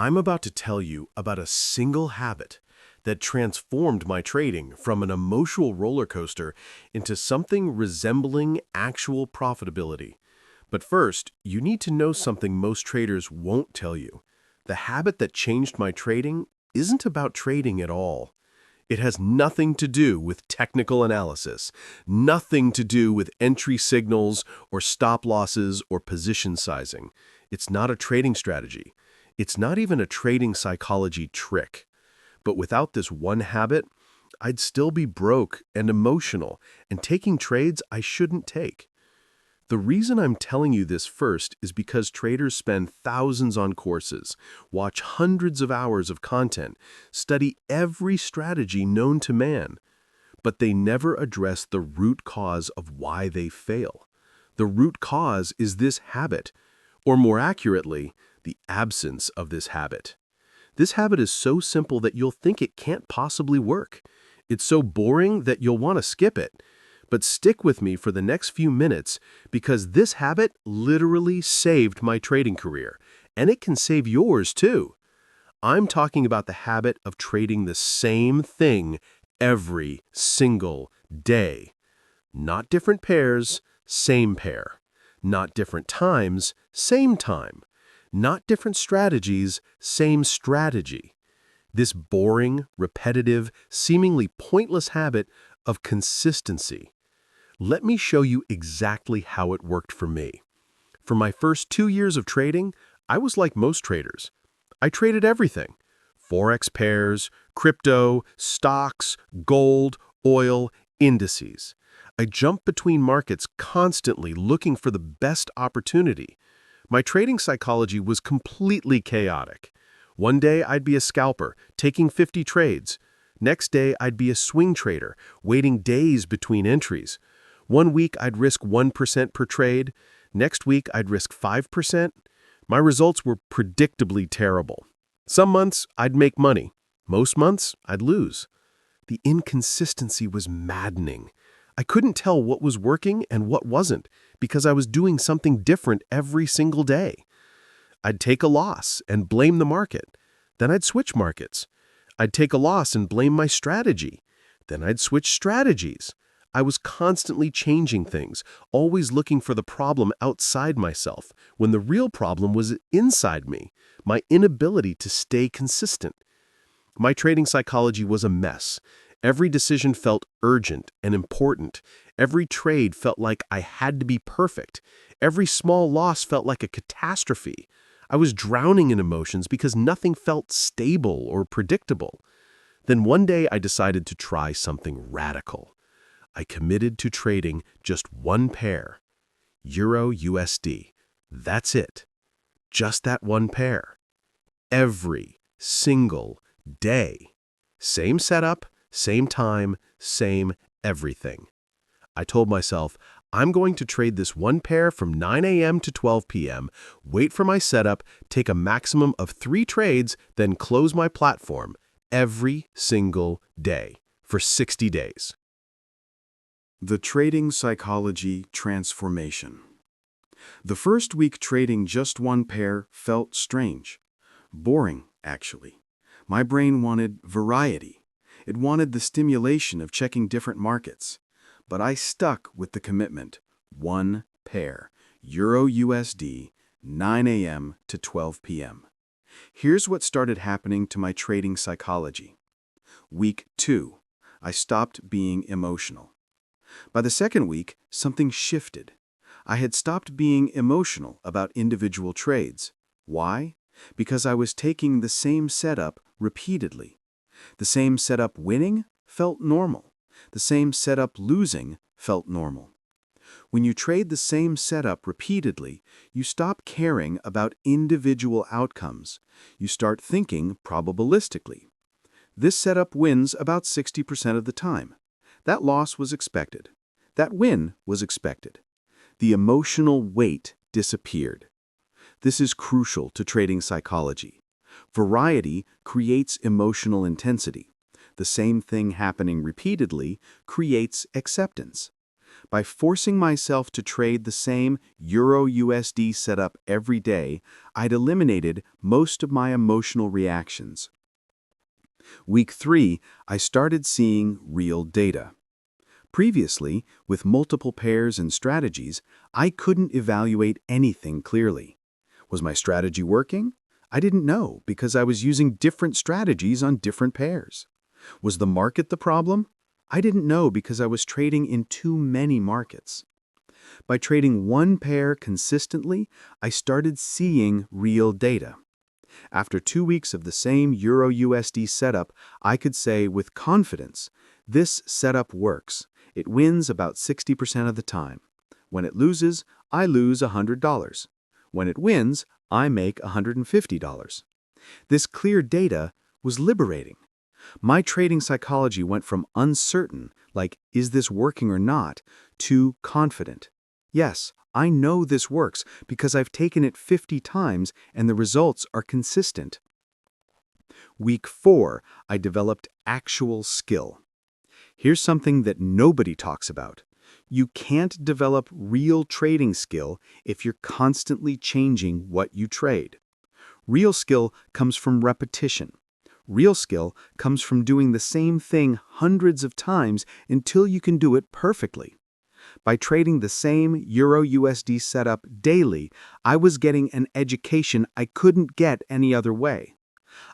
I'm about to tell you about a single habit that transformed my trading from an emotional roller coaster into something resembling actual profitability. But first, you need to know something most traders won't tell you. The habit that changed my trading isn't about trading at all. It has nothing to do with technical analysis, nothing to do with entry signals or stop losses or position sizing. It's not a trading strategy. It's not even a trading psychology trick. But without this one habit, I'd still be broke and emotional and taking trades I shouldn't take. The reason I'm telling you this first is because traders spend thousands on courses, watch hundreds of hours of content, study every strategy known to man, but they never address the root cause of why they fail. The root cause is this habit, or more accurately, the absence of this habit. This habit is so simple that you'll think it can't possibly work. It's so boring that you'll want to skip it. But stick with me for the next few minutes because this habit literally saved my trading career, and it can save yours too. I'm talking about the habit of trading the same thing every single day. Not different pairs, same pair. Not different times, same time. Not different strategies, same strategy. This boring, repetitive, seemingly pointless habit of consistency. Let me show you exactly how it worked for me. For my first 2 years of trading, I was like most traders. I traded everything: Forex pairs, crypto, stocks, gold, oil, indices. I jumped between markets constantly looking for the best opportunity. My trading psychology was completely chaotic. One day I'd be a scalper, taking 50 trades. Next day I'd be a swing trader, waiting days between entries. One week I'd risk 1% per trade. Next week I'd risk 5%. My results were predictably terrible. Some months I'd make money. Most months I'd lose. The inconsistency was maddening. I couldn't tell what was working and what wasn't because I was doing something different every single day. I'd take a loss and blame the market. Then I'd switch markets. I'd take a loss and blame my strategy. Then I'd switch strategies. I was constantly changing things, always looking for the problem outside myself, when the real problem was inside me, my inability to stay consistent. My trading psychology was a mess. Every decision felt urgent and important. Every trade felt like I had to be perfect. Every small loss felt like a catastrophe. I was drowning in emotions because nothing felt stable or predictable. Then one day I decided to try something radical. I committed to trading just one pair, Euro USD. That's it. Just that one pair. Every single day. Same setup, same time, same everything. I told myself, I'm going to trade this one pair from 9 a.m. to 12 p.m., wait for my setup, take a maximum of 3 trades, then close my platform every single day for 60 days. The trading psychology transformation. The first week trading just one pair felt strange. Boring, actually. My brain wanted variety. It wanted the stimulation of checking different markets. But I stuck with the commitment. One pair, Euro USD, 9 a.m. to 12 p.m. Here's what started happening to my trading psychology. Week 2, I stopped being emotional. By the second week, something shifted. I had stopped being emotional about individual trades. Why? Because I was taking the same setup repeatedly. The same setup winning felt normal. The same setup losing felt normal. When you trade the same setup repeatedly, you stop caring about individual outcomes. You start thinking probabilistically. This setup wins about 60% of the time. That loss was expected. That win was expected. The emotional weight disappeared. This is crucial to trading psychology. Variety creates emotional intensity. The same thing happening repeatedly creates acceptance. By forcing myself to trade the same Euro-USD setup every day, I'd eliminated most of my emotional reactions. Week 3, I started seeing real data. Previously, with multiple pairs and strategies, I couldn't evaluate anything clearly. Was my strategy working? I didn't know because I was using different strategies on different pairs. Was the market the problem? I didn't know because I was trading in too many markets. By trading one pair consistently, I started seeing real data. After 2 weeks of the same Euro-USD setup, I could say with confidence, this setup works. It wins about 60% of the time. When it loses, I lose $100. When it wins, I make $150. This clear data was liberating. My trading psychology went from uncertain, like, is this working or not, to confident. Yes, I know this works because I've taken it 50 times and the results are consistent. Week 4, I developed actual skill. Here's something that nobody talks about. You can't develop real trading skill if you're constantly changing what you trade. Real skill comes from repetition. Real skill comes from doing the same thing hundreds of times until you can do it perfectly. By trading the same Euro-USD setup daily, I was getting an education I couldn't get any other way.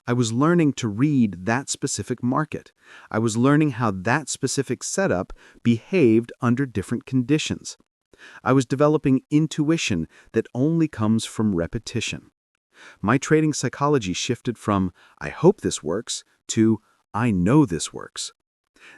I was learning to read that specific market. I was learning how that specific setup behaved under different conditions. I was developing intuition that only comes from repetition. My trading psychology shifted from, I hope this works, to, I know this works.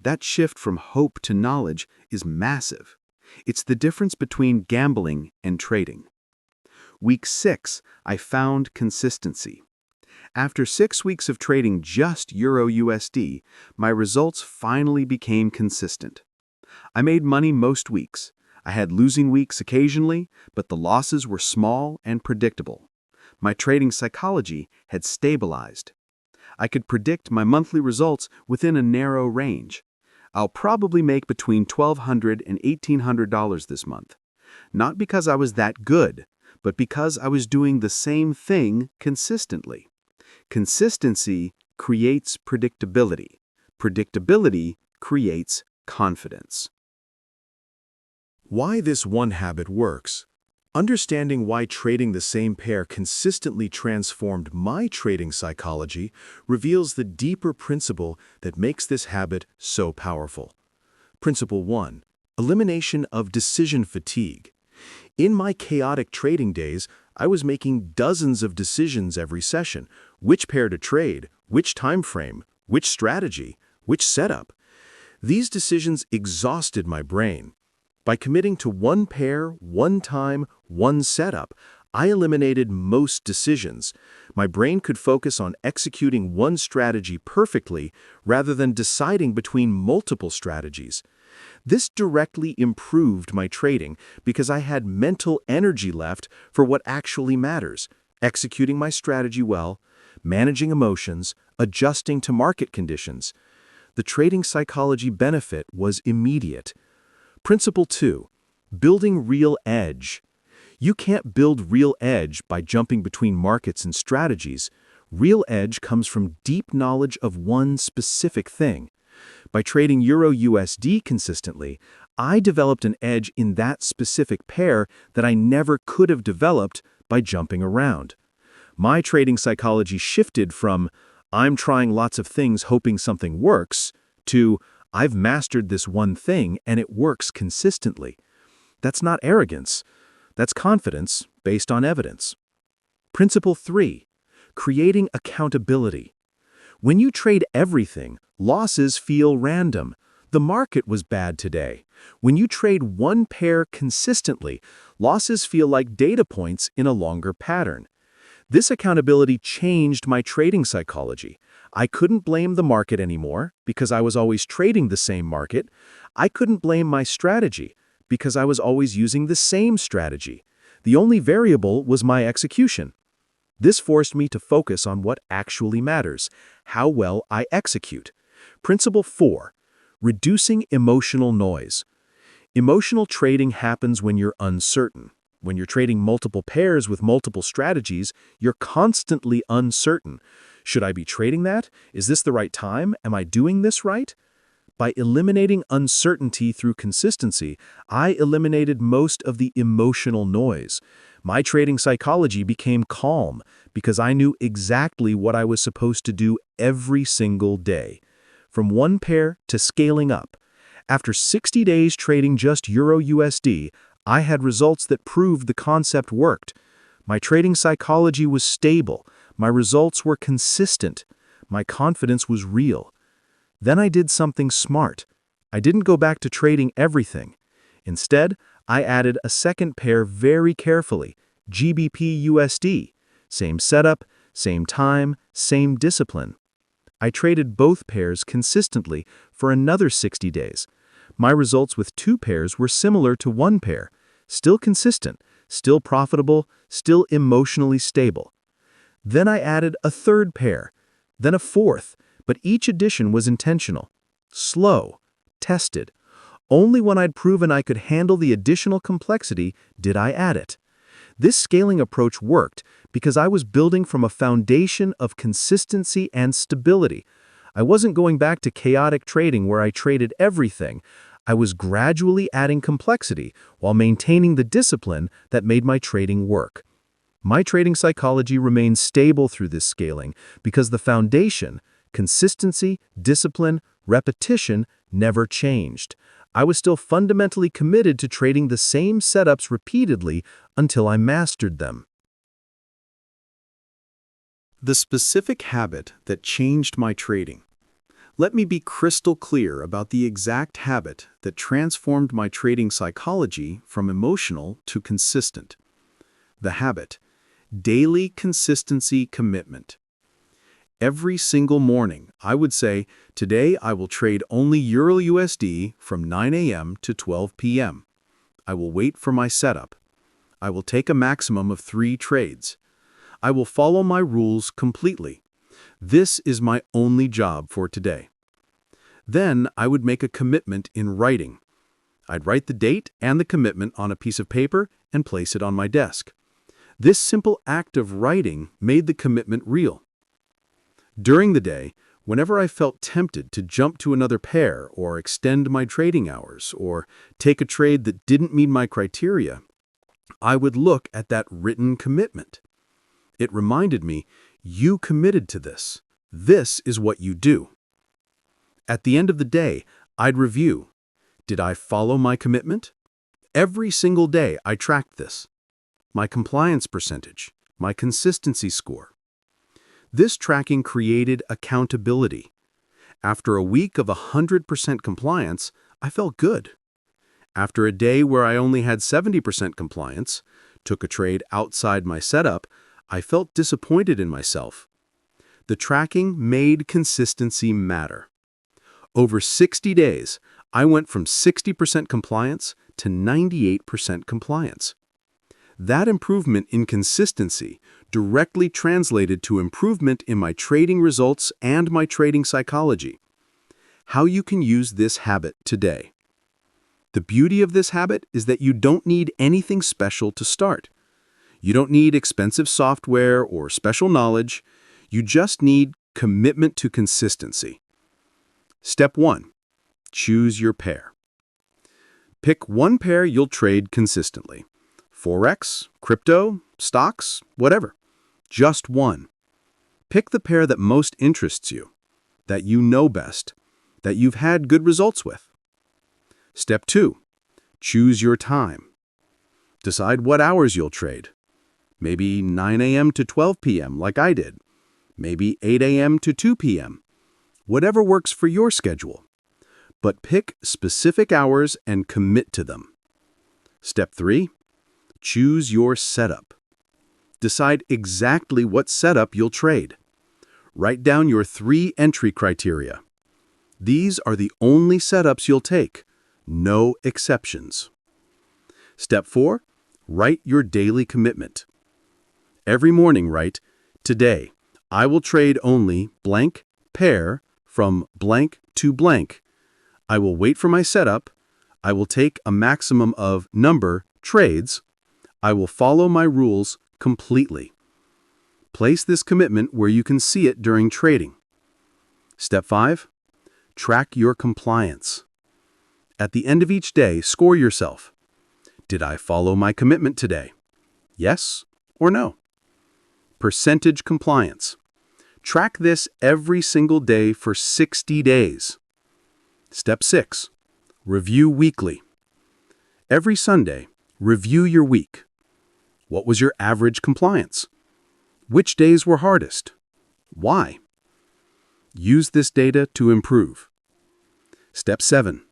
That shift from hope to knowledge is massive. It's the difference between gambling and trading. Week 6, I found consistency. After 6 weeks of trading just Euro-USD, my results finally became consistent. I made money most weeks. I had losing weeks occasionally, but the losses were small and predictable. My trading psychology had stabilized. I could predict my monthly results within a narrow range. I'll probably make between $1,200 and $1,800 this month. Not because I was that good, but because I was doing the same thing consistently. Consistency creates predictability. Predictability creates confidence. Why this one habit works. Understanding why trading the same pair consistently transformed my trading psychology reveals the deeper principle that makes this habit so powerful. Principle 1. Elimination of decision fatigue. In my chaotic trading days, I was making dozens of decisions every session. Which pair to trade, which time frame, which strategy, which setup. These decisions exhausted my brain. By committing to one pair, one time, one setup, I eliminated most decisions. My brain could focus on executing one strategy perfectly rather than deciding between multiple strategies. This directly improved my trading because I had mental energy left for what actually matters: executing my strategy well, managing emotions, adjusting to market conditions. The trading psychology benefit was immediate. Principle 2. Building real edge. You can't build real edge by jumping between markets and strategies. Real edge comes from deep knowledge of one specific thing. By trading Euro-USD consistently, I developed an edge in that specific pair that I never could have developed by jumping around. My trading psychology shifted from, I'm trying lots of things hoping something works, to, I've mastered this one thing and it works consistently. That's not arrogance. That's confidence based on evidence. Principle 3. Creating accountability. When you trade everything, losses feel random. The market was bad today. When you trade one pair consistently, losses feel like data points in a longer pattern. This accountability changed my trading psychology. I couldn't blame the market anymore because I was always trading the same market. I couldn't blame my strategy because I was always using the same strategy. The only variable was my execution. This forced me to focus on what actually matters: how well I execute. Principle 4. Reducing emotional noise. Emotional trading happens when you're uncertain. When you're trading multiple pairs with multiple strategies, you're constantly uncertain. Should I be trading that? Is this the right time? Am I doing this right? By eliminating uncertainty through consistency, I eliminated most of the emotional noise. My trading psychology became calm because I knew exactly what I was supposed to do every single day. From one pair to scaling up. After 60 days trading just Euro USD, I had results that proved the concept worked. My trading psychology was stable. My results were consistent. My confidence was real. Then I did something smart. I didn't go back to trading everything. Instead, I added a second pair very carefully, GBP USD. Same setup, same time, same discipline. I traded both pairs consistently for another 60 days. My results with two pairs were similar to one pair, still consistent, still profitable, still emotionally stable. Then I added a third pair, then a fourth, but each addition was intentional, slow, tested. Only when I'd proven I could handle the additional complexity did I add it. This scaling approach worked because I was building from a foundation of consistency and stability. I wasn't going back to chaotic trading where I traded everything. I was gradually adding complexity while maintaining the discipline that made my trading work. My trading psychology remained stable through this scaling because the foundation, consistency, discipline, repetition, never changed. I was still fundamentally committed to trading the same setups repeatedly until I mastered them. The specific habit that changed my trading. Let me be crystal clear about the exact habit that transformed my trading psychology from emotional to consistent. The habit: daily consistency commitment. Every single morning, I would say, today I will trade only Euro USD from 9 a.m. to 12 p.m. I will wait for my setup. I will take a maximum of 3 trades. I will follow my rules completely. This is my only job for today. Then I would make a commitment in writing. I'd write the date and the commitment on a piece of paper and place it on my desk. This simple act of writing made the commitment real. During the day, whenever I felt tempted to jump to another pair or extend my trading hours or take a trade that didn't meet my criteria, I would look at that written commitment. It reminded me, you committed to this. This is what you do. At the end of the day, I'd review. Did I follow my commitment? Every single day I tracked this. My compliance percentage, my consistency score. This tracking created accountability. After a week of 100% compliance, I felt good. After a day where I only had 70% compliance, took a trade outside my setup, I felt disappointed in myself. The tracking made consistency matter. Over 60 days, I went from 60% compliance to 98% compliance. That improvement in consistency directly translated to improvement in my trading results and my trading psychology. How you can use this habit today. The beauty of this habit is that you don't need anything special to start. You don't need expensive software or special knowledge. You just need commitment to consistency. Step 1. Choose your pair. Pick one pair you'll trade consistently. Forex, crypto, stocks, whatever. Just one. Pick the pair that most interests you, that you know best, that you've had good results with. Step 2. Choose your time. Decide what hours you'll trade. Maybe 9 a.m. to 12 p.m. like I did. Maybe 8 a.m. to 2 p.m. Whatever works for your schedule. But pick specific hours and commit to them. Step 3. Choose your setup. Decide exactly what setup you'll trade. Write down your 3 entry criteria. These are the only setups you'll take. No exceptions. Step 4. Write your daily commitment. Every morning write, today, I will trade only blank pair from blank to blank. I will wait for my setup. I will take a maximum of number trades. I will follow my rules completely. Place this commitment where you can see it during trading. Step 5. Track your compliance. At the end of each day, score yourself. Did I follow my commitment today? Yes or no? Percentage compliance. Track this every single day for 60 days. Step 6. Review weekly. Every Sunday, review your week. What was your average compliance? Which days were hardest? Why? Use this data to improve. Step 7.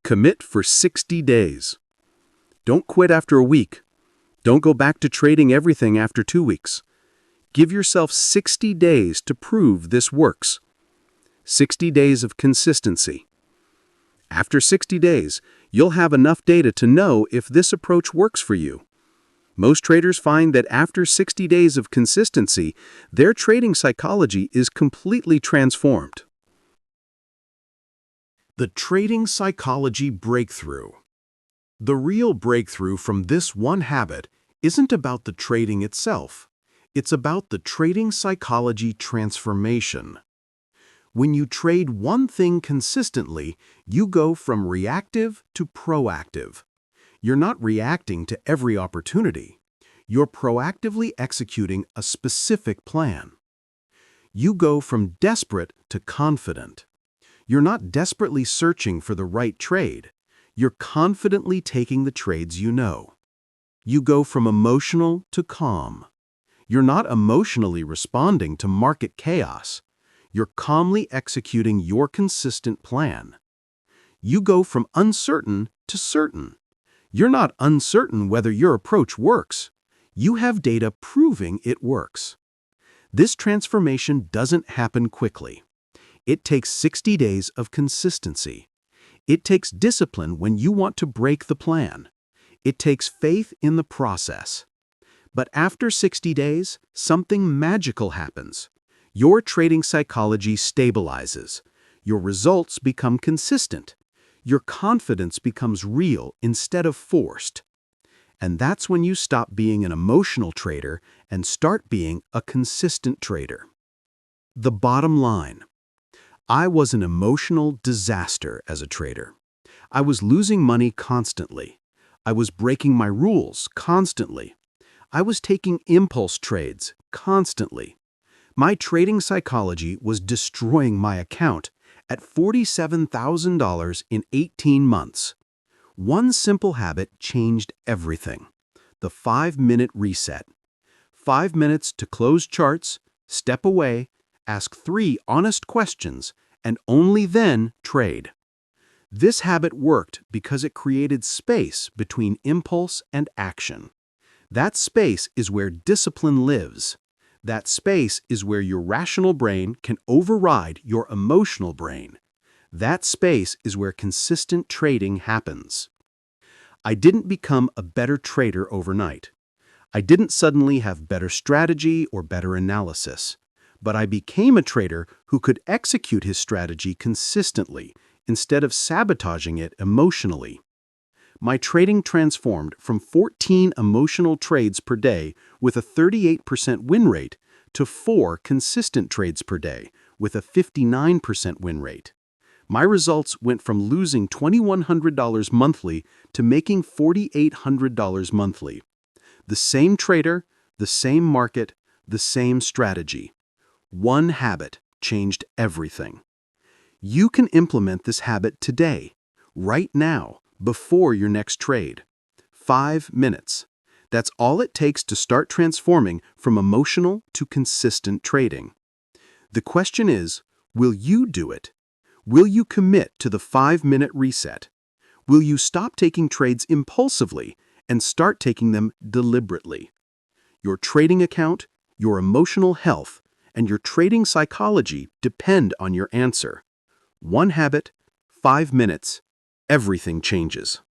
Commit for 60 days. Don't quit after a week. Don't go back to trading everything after 2 weeks. Give yourself 60 days to prove this works. 60 days of consistency. After 60 days, you'll have enough data to know if this approach works for you. Most traders find that after 60 days of consistency, their trading psychology is completely transformed. The trading psychology breakthrough. The real breakthrough from this one habit isn't about the trading itself. It's about the trading psychology transformation. When you trade one thing consistently, you go from reactive to proactive. You're not reacting to every opportunity. You're proactively executing a specific plan. You go from desperate to confident. You're not desperately searching for the right trade. You're confidently taking the trades you know. You go from emotional to calm. You're not emotionally responding to market chaos. You're calmly executing your consistent plan. You go from uncertain to certain. You're not uncertain whether your approach works. You have data proving it works. This transformation doesn't happen quickly. It takes 60 days of consistency. It takes discipline when you want to break the plan. It takes faith in the process. But after 60 days, something magical happens. Your trading psychology stabilizes. Your results become consistent. Your confidence becomes real instead of forced. And that's when you stop being an emotional trader and start being a consistent trader. The bottom line: I was an emotional disaster as a trader. I was losing money constantly. I was breaking my rules constantly. I was taking impulse trades constantly. My trading psychology was destroying my account at $47,000 in 18 months. One simple habit changed everything. The 5-minute reset. 5 minutes to close charts, step away, ask 3 honest questions, and only then trade. This habit worked because it created space between impulse and action. That space is where discipline lives. That space is where your rational brain can override your emotional brain. That space is where consistent trading happens. I didn't become a better trader overnight. I didn't suddenly have better strategy or better analysis. But I became a trader who could execute his strategy consistently instead of sabotaging it emotionally. My trading transformed from 14 emotional trades per day with a 38% win rate to 4 consistent trades per day with a 59% win rate. My results went from losing $2,100 monthly to making $4,800 monthly. The same trader, the same market, the same strategy. One habit changed everything. You can implement this habit today, right now, before your next trade. 5 minutes. That's all it takes to start transforming from emotional to consistent trading. The question is, will you do it? Will you commit to the 5-minute reset? Will you stop taking trades impulsively and start taking them deliberately? Your trading account, your emotional health, and your trading psychology depend on your answer. One habit, 5 minutes, everything changes.